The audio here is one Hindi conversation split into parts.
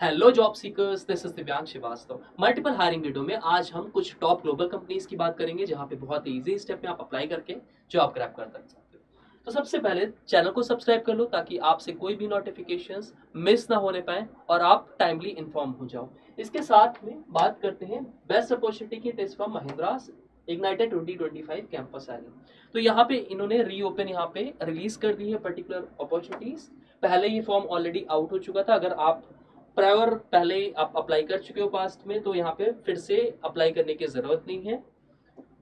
Hello job seekers, this is दिव्यांग श्रीवास्तव। मल्टीपल हायरिंग वीडियो में आज हम कुछ टॉप ग्लोबल कंपनीज की बात करेंगे जहां पे बहुत इजी स्टेप में आप अप्लाई करके जॉब क्रैक कर सकते हो। तो सबसे पहले चैनल को सब्सक्राइब कर लो ताकि आपसे कोई भी नोटिफिकेशंस मिस ना होने पाए और आप टाइमली इन्फॉर्म हो जाओ। इसके साथ में बात करते हैं बेस्ट अपॉर्चुनिटी की test from Mahindra ignited 2025 campus hiring. तो यहाँ पे इन्होंने रीओपन यहाँ पे रिलीज कर दी है पर्टिकुलर अपॉर्चुनिटीज। पहले ये फॉर्म ऑलरेडी आउट हो चुका था। अगर आप प्रायर पहले आप अप्लाई कर चुके हो पास्ट में तो यहाँ पे फिर से अप्लाई करने की जरूरत नहीं है।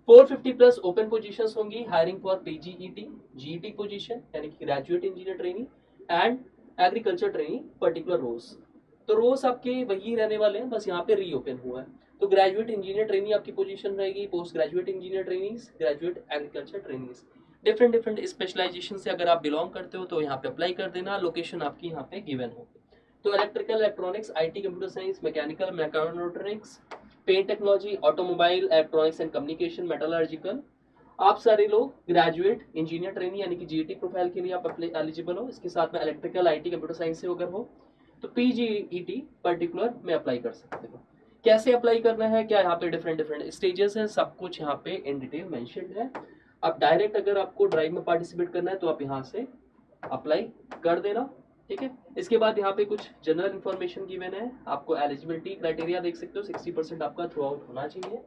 450 प्लस ओपन पोजीशंस होंगी। Hiring for PGET GET position यानी कि graduate engineer training and agriculture training particular roles. तो रोल्स आपके वही रहने वाले हैं, बस यहाँ पे रीओपन हुआ है। तो ग्रेजुएट इंजीनियर ट्रेनिंग आपकी पोजीशन रहेगी, post graduate engineer training, graduate agriculture training. Different different specialization से अगर आप बिलोंग करते हो तो यहाँ पे अप्लाई कर देना। लोकेशन आपकी यहाँ पे गिवन होगी। तो electrical electronics, IT computer science, mechanical mechatronics, paint technology, automobile electronics and communication, metallurgical, आप सारे लोग ग्रेजुएट इंजीनियर ट्रेनिंग यानी कि जीईटी प्रोफाइल के लिए आप एलिजिबल हो। इसके साथ में इलेक्ट्रिकल आईटी कंप्यूटर साइंस से अगर हो तो पीजीईटी पर्टिकुलर में अप्लाई कर सकते हो। कैसे अप्लाई करना है, क्या यहाँ पे डिफरेंट डिफरेंट स्टेजेस हैं, सब कुछ यहाँ पे इन डिटेल मेंशन्ड है। आप डायरेक्ट अगर आपको ड्राइव में पार्टिसिपेट करना है तो आप यहाँ से अप्लाई कर देना, ठीक है। इसके बाद यहाँ पे कुछ जनरल इन्फॉर्मेशन गिवन है। आपको एलिजिबिलिटी क्राइटेरिया देख सकते हो, 60% आपका थ्रू आउट होना चाहिए।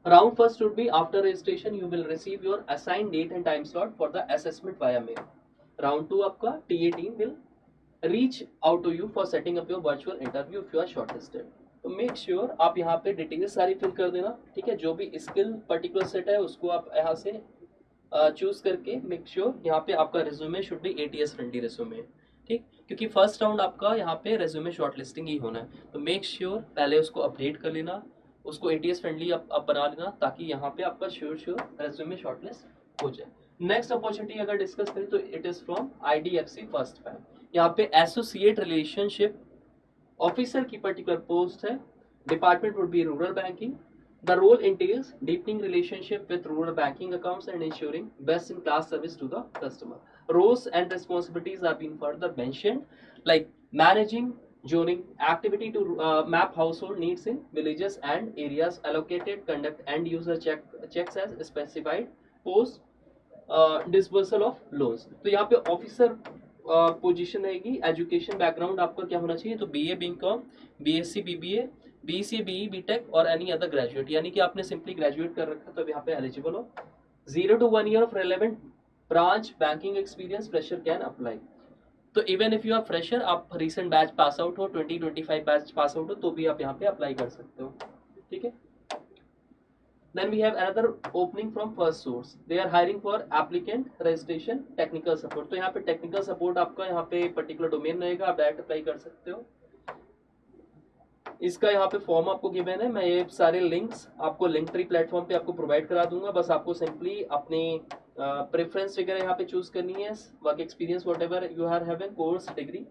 Round first would be after registration you will receive your assigned date and time slot for the assessment via mail. Round 2 आपका TA team will reach out to you for setting up your virtual interview if you are shortlisted. तो मेक श्योर आप यहाँ पे डिटेल्स सारी फिल कर देना, ठीक है। जो भी स्किल पर्टिकुलर सेट है उसको आप यहाँ से चूज करके मेक श्योर यहाँ पे आपका resume should be ATS friendly resume, ठीक। क्योंकि फर्स्ट राउंड आपका यहाँ पे रिज्यूमे शॉर्टलिस्टिंग ही होना है। तो मेक श्योर पहले उसको अपडेट कर लेना, उसको ATS फ्रेंडली आप बना लेना ताकि यहाँ पे आपका श्योर रेज्यूमे शॉर्टलिस्ट हो जाए। नेक्स्ट अपॉर्चुनिटी अगर डिस्कस करें तो it is from IDFC first bank. यहाँ पे एसोसिएट रिलेशनशिप ऑफिसर की पर्टिकुलर पोस्ट है। Department would be rural banking. The role entails deepening relationship with rural banking accounts and ensuring best-in-class service to the customer. Roles and responsibilities are being further mentioned, like managing zoning activity to map household needs in villages and areas allocated, conduct end-user checks as specified, post disbursal of loans. तो यहाँ पे ऑफिसर पोजीशन रहेगी। एजुकेशन बैकग्राउंड आपका क्या होना चाहिए, तो BA BCom, BSc BBA, BCA BE BTech और एनी अदर ग्रेजुएट, यानी कि आपने सिंपली ग्रेजुएट कर रखा तो यहाँ पे एलिजिबल हो। 0 to 1 year of relevant branch banking experience fresher can apply. तो even if you are fresher, आप रिसेंट बैच पास आउट हो, 2025 बैच पास आउट हो तो भी आप यहाँ पे अप्लाई कर सकते हो, ठीक है। Then we have another opening from first source. They are hiring for applicant registration technical support. तो यहाँ पे technical support आपका यहाँ पे particular domain रहेगा, आप डायरेक्ट अप्लाई कर सकते हो। इसका यहाँ पे फॉर्म आपको गिवन है। मैं ये सारे लिंक्स आपको लिंक ट्री प्लेटफॉर्म पे आपको प्रोवाइड करा दूंगा। बस आपको सिंपली अपनी प्रेफरेंस वगैरह यहाँ पे चूज करनी है, work experience whatever you are having, course degree,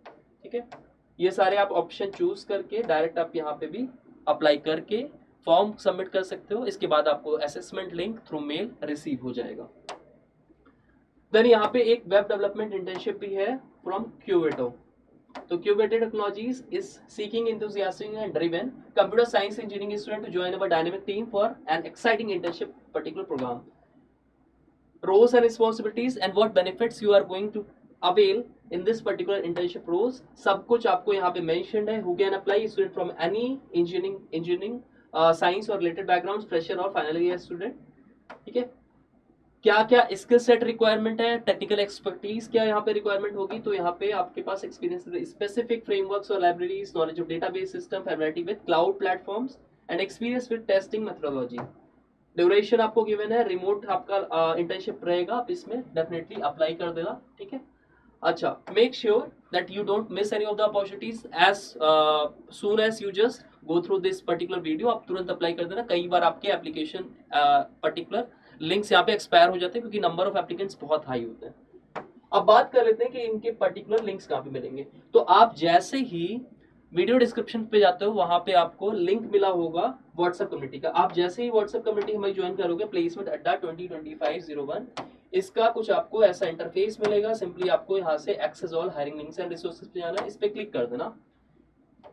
ठीक है। ये सारे आप ऑप्शन चूज करके डायरेक्ट आप यहाँ पे भी अप्लाई करके फॉर्म सबमिट कर सकते हो। इसके बाद आपको assessment link through mail receive हो जाएगा। देन यहाँ पे एक वेब डेवलपमेंट इंटर्नशिप भी है फ्रॉम क्यूवेटो। तो क्यूवेटो technologies is seeking enthusiastic and driven computer science engineering student to join our dynamic team for an exciting internship particular program. Roles and responsibilities and what benefits you are going to avail in this particular internship roles, सब कुछ आपको यहाँ पे mentioned है। Who can apply? Student from any engineering science और रिलेटेड बैकग्राउंड, फ्रेशर और फाइनल ईयर स्टूडेंट, ठीक है। क्या क्या स्किल सेट रिक्वायरमेंट है, टेक्निकल एक्सपर्टीज क्या यहाँ पे रिक्वायरमेंट होगी, तो यहाँ पे आपके पास एक्सपीरियंस, स्पेसिफिक फ्रेमवर्क्स और libraries, knowledge of database system, familiarity with cloud platforms and experience with testing methodology. Duration आपको गिवन है, रिमोट आपका इंटर्नशिप रहेगा, आप इसमें डेफिनेटली अप्लाई कर देना, ठीक है। अच्छा, make sure that you don't miss any of the opportunities as soon as you just go through this particular video। आप तुरंत अप्लाई कर देना। कई बार आपके एप्लीकेशन पर्टिकुलर लिंक्स यहाँ पे एक्सपायर हो जाते हैं क्योंकि नंबर ऑफ एप्लीकेंट्स बहुत हाई होते हैं। अब बात कर लेते हैं कि इनके पर्टिकुलर लिंक्स कहाँ पे मिलेंगे। तो आप जैसे ही वीडियो डिस्क्रिप्शन पे जाते हो, वहां पे आपको लिंक मिला होगा व्हाट्सएप कम्युनिटी का। आप जैसे ही व्हाट्सएप कम्युनिटी हमारी ज्वाइन करोगे, प्लेसमेंट अड्डा 2025-01, इसका कुछ आपको ऐसा इंटरफेस मिलेगा। सिंपली आपको यहाँ से access all hiring links and resources पे जाना है, इस पे क्लिक कर देना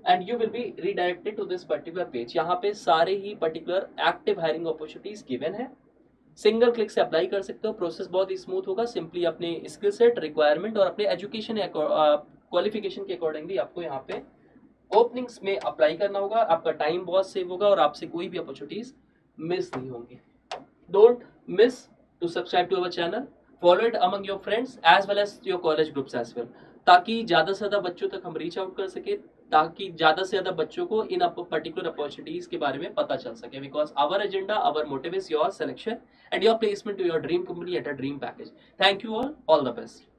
and you will be redirected to this particular page. यहाँ पे सारे ही particular active hiring opportunities given है, सिंगल क्लिक से अप्लाई कर सकते हो। प्रोसेस बहुत ही स्मूथ होगा। सिंपली अपने स्किल सेट, रिक्वायरमेंट और अपने एजुकेशन क्वालिफिकेशन के अकॉर्डिंगली आपको यहाँ पे ओपनिंग्स में अप्लाई करना होगा। आपका टाइम बहुत सेव होगा और आपसे कोई भी अपॉर्चुनिटीज मिस नहीं होंगी। Don't miss to subscribe to our channel, follow it among your friends as well as your college groups as well, ताकि ज्यादा से ज्यादा बच्चों तक हम रीच आउट कर सके, ताकि ज्यादा से ज्यादा बच्चों को इन पर्टिकुलर अपॉर्चुनिटीज के बारे में पता चल सके। Because our agenda, our motive is your selection and your placement to your dream company at a dream package. Thank you all the best.